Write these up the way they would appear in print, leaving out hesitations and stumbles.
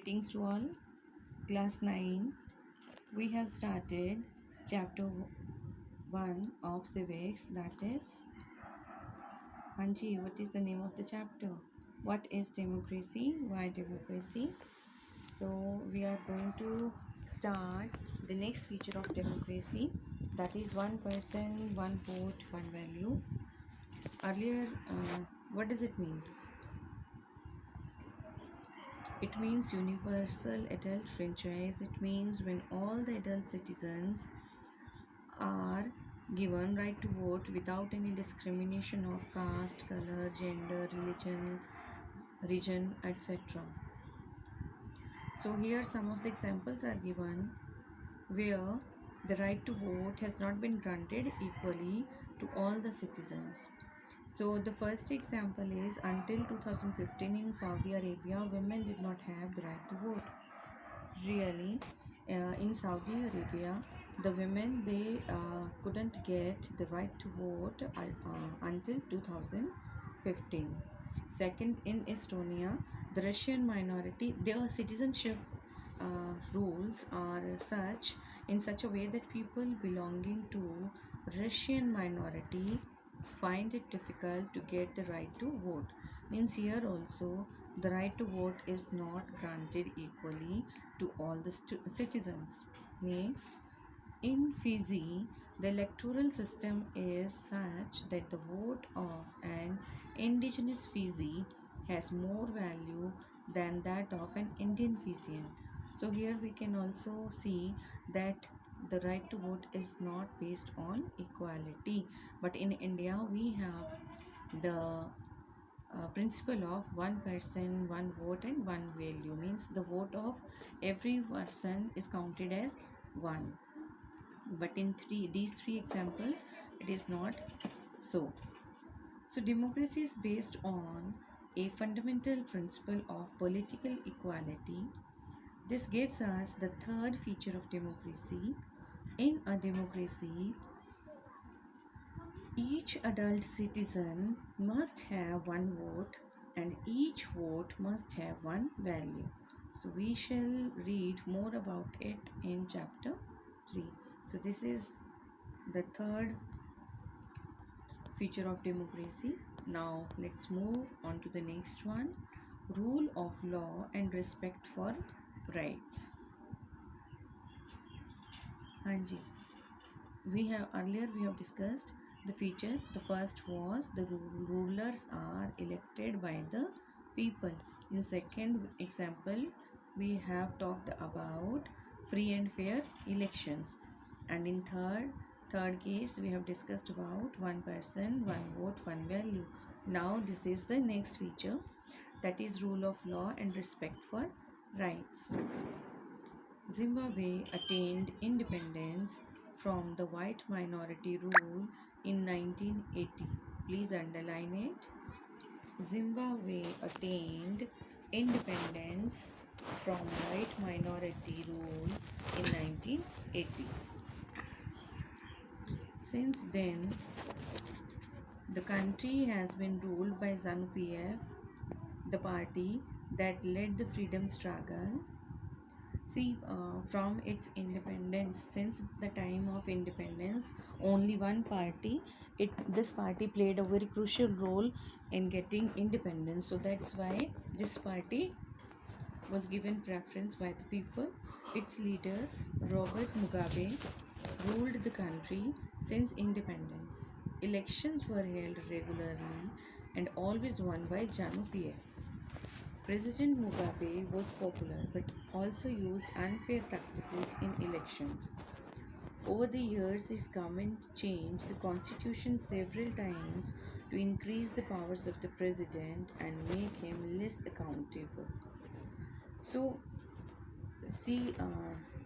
Greetings to all. Class 9. We have started chapter 1 of civics, that is Anji. What is the name of the chapter? What is democracy? Why democracy? So we are going to start the next feature of democracy, that is one person, one vote, one value. Earlier, what does it mean? It means universal adult franchise. It means when all the adult citizens are given right to vote without any discrimination of caste, color, gender, religion, region, etc. So here some of the examples are given where the right to vote has not been granted equally to all the citizens. So the first example is until 2015 in Saudi Arabia, women did not have the right to vote. Really, in Saudi Arabia, the women couldn't get the right to vote until 2015. Second, in Estonia, the Russian minority, their citizenship rules are such in such a way that people belonging to Russian minority find it difficult to get the right to vote. Means here also the right to vote is not granted equally to all the citizens. Next, in Fiji, the electoral system is such that the vote of an indigenous Fiji has more value than that of an Indian Fijian. So here we can also see that the right to vote is not based on equality, but in India we have the principle of one person, one vote, and one value. Means the vote of every person is counted as one. But in these three examples, it is not so. So democracy is based on a fundamental principle of political equality. This gives us the third feature of democracy. In a democracy, each adult citizen must have one vote and each vote must have one value. So we shall read more about it in chapter 3. So this is the third feature of democracy. Now let's move on to the next one. Rule of law and respect for rights. Hanji. We have discussed the features. The first was the rulers are elected by the people. In second example, we have talked about free and fair elections, and in third case we have discussed about one person, one vote, one value. Now this is the next feature, that is rule of law and respect for rights. Zimbabwe attained independence from the white minority rule in 1980. Please underline it. Zimbabwe attained independence from white minority rule in 1980. Since then, the country has been ruled by ZANU-PF, the party that led the freedom struggle. See, from its independence, since the time of independence, only one party, this party played a very crucial role in getting independence. So that's why this party was given preference by the people. Its leader, Robert Mugabe, ruled the country since independence. Elections were held regularly and always won by ZANU-PF. President Mugabe was popular but also used unfair practices in elections. Over the years, his government changed the constitution several times to increase the powers of the president and make him less accountable. So, see,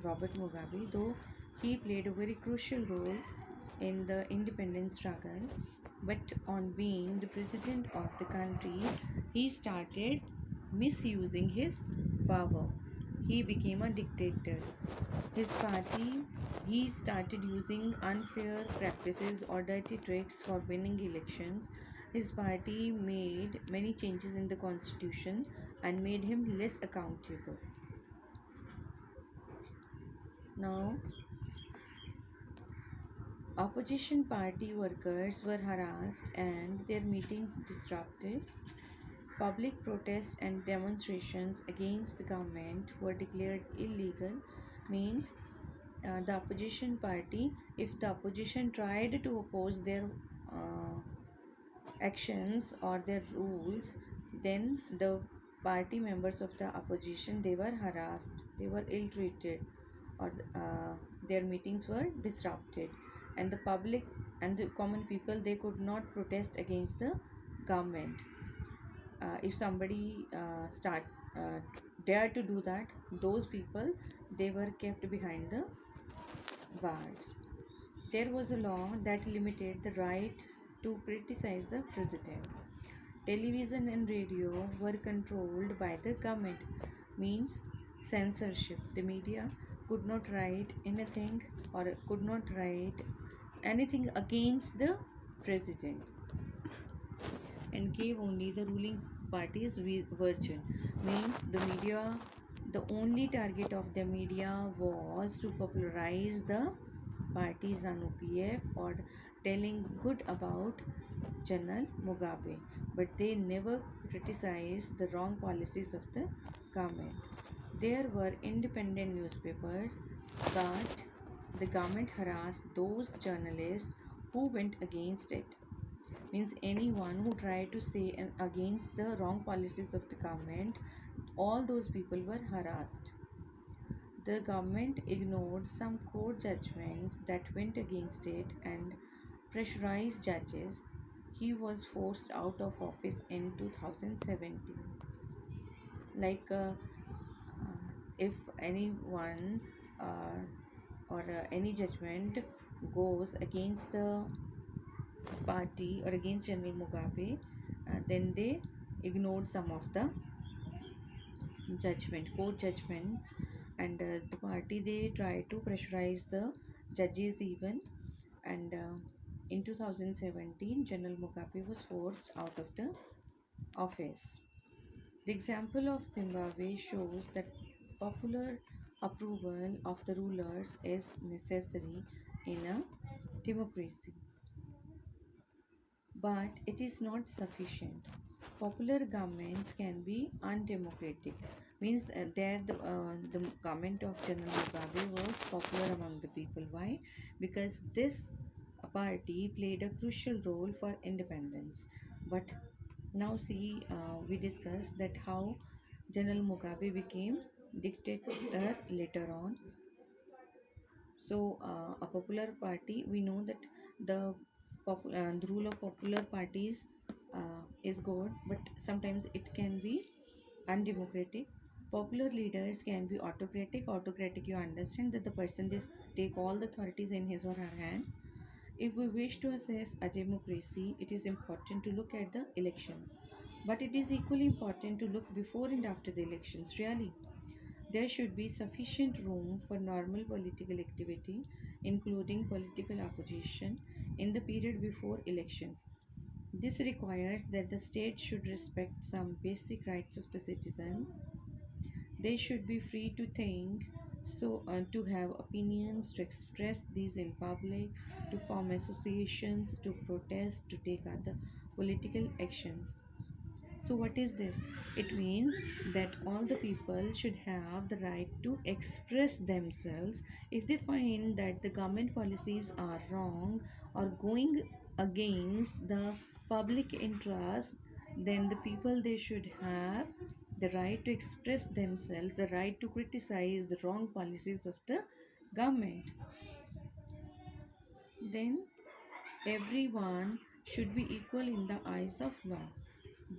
Robert Mugabe, though he played a very crucial role in the independence struggle, but on being the president of the country, he started misusing his power. He became a dictator. His party, he started using unfair practices or dirty tricks for winning elections. His party made many changes in the constitution and made him less accountable. Now, opposition party workers were harassed and their meetings disrupted. Public protests and demonstrations against the government were declared illegal. Means the opposition party, if the opposition tried to oppose their uh, actions or their rules, then the party members of the opposition, they were harassed, they were ill treated, or their meetings were disrupted, and the public and the common people, they could not protest against the government. If somebody dare to do that, those people, they were kept behind the bars. There was a law that limited the right to criticize the president. Television and radio were controlled by the government, means censorship. The media could not write anything or could not write anything against the president, and gave only the ruling party's version. Means the media, the only target of the media was to popularize the parties on OPF or telling good about General Mugabe, but they never criticized the wrong policies of the government. There were independent newspapers, but the government harassed those journalists who went against it. Means anyone who tried to say against the wrong policies of the government, all those people were harassed. The government ignored some court judgments that went against it and pressurized judges. He was forced out of office in 2017. Like if anyone uh, or any judgment goes against the party or against General Mugabe, then they ignored some of the court judgments, and the party, they tried to pressurize the judges even. And in 2017, General Mugabe was forced out of the office. The example of Zimbabwe shows that popular approval of the rulers is necessary in a democracy, but it is not sufficient. Popular governments can be undemocratic. Means there the government of General Mugabe was popular among the people. Why? Because this party played a crucial role for independence. But now see, we discussed that how General Mugabe became dictator later on. So, a popular party, we know that the rule of popular parties is good, but sometimes it can be undemocratic. Popular leaders can be autocratic. Autocratic, you understand that the person, they take all the authorities in his or her hand. If we wish to assess a democracy, it is important to look at the elections, but it is equally important to look before and after the elections. Really, there should be sufficient room for normal political activity, including political opposition, in the period before elections. This requires that the state should respect some basic rights of the citizens. They should be free to think, to have opinions, to express these in public, to form associations, to protest, to take other political actions. So, what is this? It means that all the people should have the right to express themselves if they find that the government policies are wrong or going against the public interest. Then the people, they should have the right to express themselves, the right to criticize the wrong policies of the government. Then everyone should be equal in the eyes of law.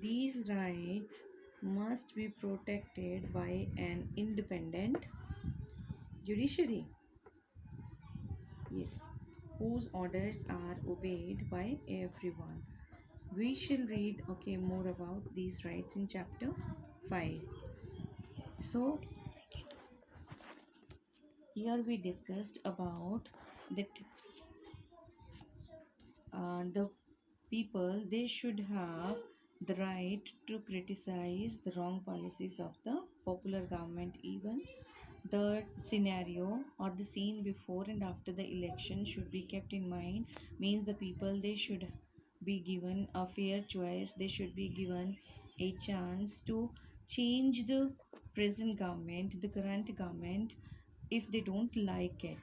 These rights must be protected by an independent judiciary, yes, whose orders are obeyed by everyone. We shall read more about these rights in chapter 5. So here we discussed about that the people, they should have the right to criticize the wrong policies of the popular government even, The scenario or the scene before and after the election should be kept in mind. Means the people, they should be given a fair choice, they should be given a chance to change the present government, the current government, if they don't like it.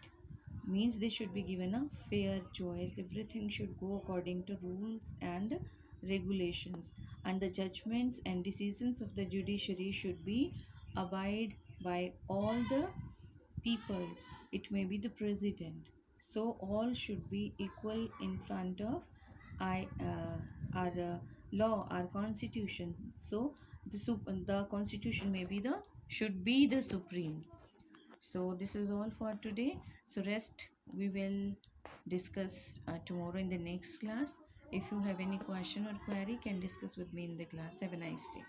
Means they should be given a fair choice, everything should go according to rules and regulations, and the judgments and decisions of the judiciary should be abide by all the people. It may be the president, so all should be equal in front of our law, our constitution. So the constitution may be the should be the supreme. So this is all for today. So rest we will discuss tomorrow in the next class. If you have any question or query, can discuss with me in the class. Have a nice day.